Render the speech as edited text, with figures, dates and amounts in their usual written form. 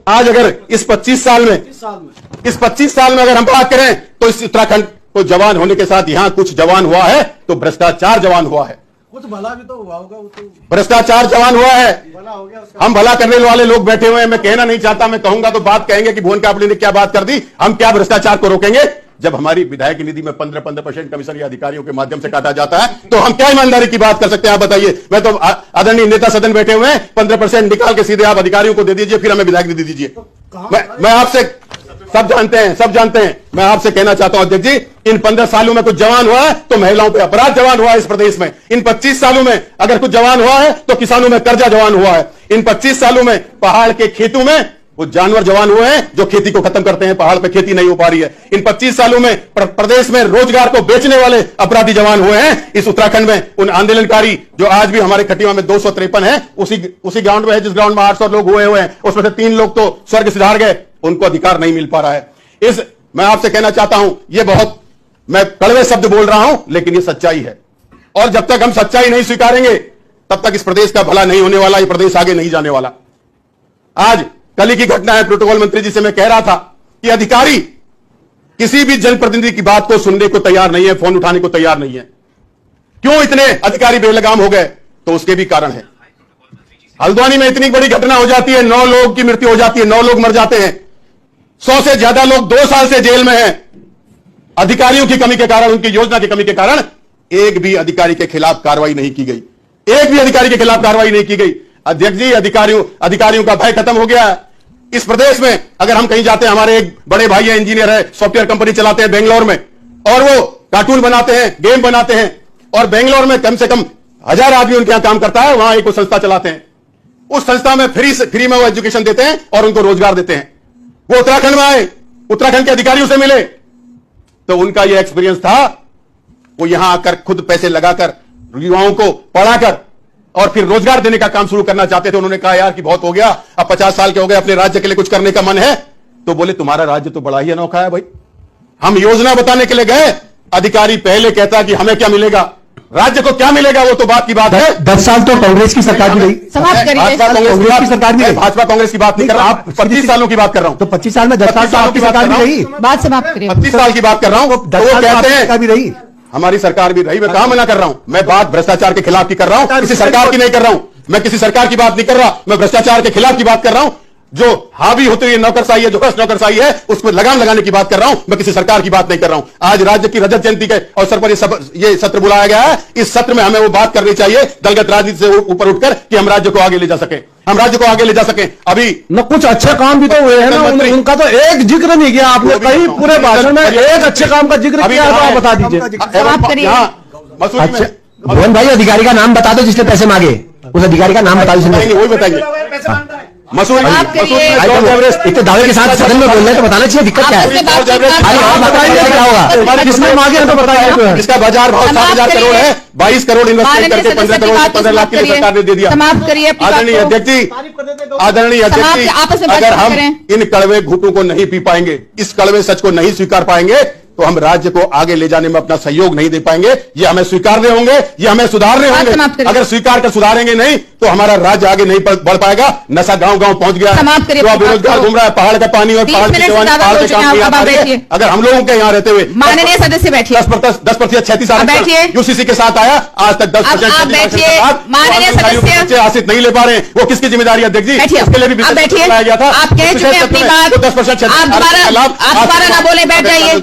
आज अगर इस 25 साल में अगर हम बात करें तो इस उत्तराखंड को जवान होने के साथ यहां कुछ जवान हुआ है तो भ्रष्टाचार जवान हुआ है, कुछ भला भी तो हुआ होगा, वो तो भ्रष्टाचार जवान हुआ है। भला हो गया उसका। हम भला करने वाले लोग बैठे हुए हैं, मैं कहना नहीं चाहता, मैं कहूंगा तो बात कहेंगे कि भुवन कापली ने क्या बात कर दी। हम क्या भ्रष्टाचार को रोकेंगे? जब हमारी विधायक निधि में 15% कमीशन या अधिकारियों के माध्यम से काटा जाता है तो हम क्या ईमानदारी की बात कर सकते हैं? आप बताइए। मैं तो आदरणीय नेता सदन बैठे हुए हैं, 15% निकाल के सीधे आप अधिकारियों को दे दीजिए, फिर हमें विधायक निधि दीजिए। मैं आपसे सब जानते हैं, मैं आपसे कहना चाहता हूं अध्यक्ष जी, इन 15 सालों में कुछ जवान हुआ है तो महिलाओं पे अपराध जवान हुआ है इस प्रदेश में। इन 25 सालों में अगर कुछ जवान हुआ है तो किसानों में कर्जा जवान हुआ है। इन 25 सालों में पहाड़ के खेतों में वो जानवर जवान हुए हैं जो खेती को खत्म करते हैं, पहाड़ पे खेती नहीं हो पा रही है। इन 25 सालों में प्रदेश में रोजगार को बेचने वाले अपराधी जवान हुए हैं। इस उत्तराखंड में उन आंदोलनकारी जो आज भी हमारे खटिया में 253 है, उसी ग्राउंड में है जिस ग्राउंड में 800 लोग हुए हैं, उसमें से 3 लोग तो स्वर्ग सिधार गए, उनको अधिकार नहीं मिल पा रहा है। मैं आपसे कहना चाहता हूं, ये बहुत मैं कड़वे शब्द बोल रहा हूं लेकिन ये सच्चाई है, और जब तक हम सच्चाई नहीं स्वीकारेंगे तब तक इस प्रदेश का भला नहीं होने वाला, ये प्रदेश आगे नहीं जाने वाला। आज कल ही की घटना है, प्रोटोकॉल मंत्री जी से मैं कह रहा था कि अधिकारी किसी भी जनप्रतिनिधि की बात को सुनने को तैयार नहीं है, फोन उठाने को तैयार नहीं है। क्यों इतने अधिकारी बेलगाम हो गए? तो उसके भी कारण है। हल्द्वानी में इतनी बड़ी घटना हो जाती है, 9 लोगों की मृत्यु हो जाती है, 9 लोग मर जाते हैं, 100 से ज्यादा लोग 2 साल से जेल में हैं। अधिकारियों की कमी के कारण, उनकी योजना की कमी के कारण एक भी अधिकारी के खिलाफ कार्रवाई नहीं की गई, एक भी अधिकारी के खिलाफ कार्रवाई नहीं की गई। अध्यक्ष जी, अधिकारियों का भय खत्म हो गया है इस प्रदेश में। अगर हम कहीं जाते हैं, हमारे एक बड़े भाई है, इंजीनियर है, सॉफ्टवेयर कंपनी चलाते हैं बेंगलोर में, और वो कार्टून बनाते हैं, गेम बनाते हैं, और बेंगलोर में कम से कम 1000 आदमी उनके यहां काम करता है। वहां एक संस्था चलाते हैं, उस संस्था में फ्री में वो एजुकेशन देते हैं और उनको रोजगार देते हैं। वो उत्तराखंड में आए, उत्तराखंड के अधिकारियों से मिले, तो उनका यह एक्सपीरियंस था, वो यहां आकर खुद पैसे लगाकर युवाओं को पढ़ाकर और फिर रोजगार देने का काम शुरू करना चाहते थे। उन्होंने कहा यार कि बहुत हो गया, अब 50 साल के हो गए, अपने राज्य के लिए कुछ करने का मन है। तो बोले तुम्हारा राज्य तो बड़ा ही अनोखा है भाई, हम योजना बताने के लिए गए, अधिकारी पहले कहता कि हमें क्या मिलेगा, राज्य को क्या मिलेगा, वो तो बात की बात है। 10 साल तो कांग्रेस की सरकार भी रही, कांग्रेस की सरकार भी, भाजपा कांग्रेस की बात नहीं कर रहा, आप 25 सालों की बात कर रहा हूं। तो 25 साल में 10 साल तो आपकी सरकार भी रही, बात समाप्त करिए। 25 साल की बात कर रहा हूं, वो कहते हैं भी रही, हमारी सरकार भी रही। मैं कहां मना कर रहा हूं? मैं बात भ्रष्टाचार के खिलाफ की कर रहा हूं, किसी सरकार की नहीं कर रहा हूं। मैं किसी सरकार की बात नहीं कर रहा, मैं भ्रष्टाचार के खिलाफ की बात कर रहा हूं। जो हावी होती है नौकरशाही है, जो भ्रष्ट नौकरशाही है, उसमें लगाम लगाने की बात कर रहा हूं। मैं किसी सरकार की बात नहीं कर रहा हूं। आज राज्य की रजत जयंती के अवसर पर ये सत्र बुलाया गया है। इस सत्र में हमें वो बात करनी चाहिए दलगत राजनीति से ऊपर उठकर कि हम राज्य को आगे ले जा सके, हम राज्य को आगे ले जा सकें। अभी न कुछ अच्छे काम भी तो हुए हैं ना, उनका तो एक जिक्र नहीं किया आपने, कहीं पूरे भाषण में एक अच्छे काम का जिक्र किया तो आप बता दीजिए। भुवन भाई, अधिकारी का नाम बता दो जिसने पैसे मांगे, उस अधिकारी का नाम बता दीजिए। वही बताइए। मसूरी इतने दावे के साथ सदन में बोल रहे हैं तो बताना चाहिए दिक्कत क्या है। क्या होगा, किसने मांगे हैं तो बताइए। इसका बाजार भाव 7,000 करोड़ है, 22 करोड़ इन्वेस्टमेंट करके 15 करोड़ से 15 लाख के लिए सरकार ने दे दिया। समाप्त करिए। आदरणीय अध्यक्ष जी, अगर हम इन कड़वे घूंटों को नहीं पी पाएंगे, इस कड़वे सच को नहीं स्वीकार पाएंगे, तो हम राज्य को आगे ले जाने में अपना सहयोग नहीं दे पाएंगे। ये हमें स्वीकारने होंगे, ये हमें सुधारने होंगे। अगर स्वीकार कर सुधारेंगे नहीं तो हमारा राज्य आगे नहीं बढ़ पाएगा। नशा गांव गांव पहुंच गया, जो अब बेरोजगार घूम रहा है, पहाड़ का पानी और पहाड़ की जवानी, पहाड़ के काम किया। अगर हम लोगों के यहाँ रहते हुए माननीय सदस्य बैठिए, 10% 36 यूसीसी के साथ आया, आज तक 10% माननीय सदस्य आशित नहीं ले पा रहे हैं। वो किसकी जिम्मेदारी अध्यक्ष जी? इसके लिए भी बैठिए, लाया गया था। आप कह चुके हैं अपनी बात, 10% आप दोबारा ना बोले, बैठ जाइए।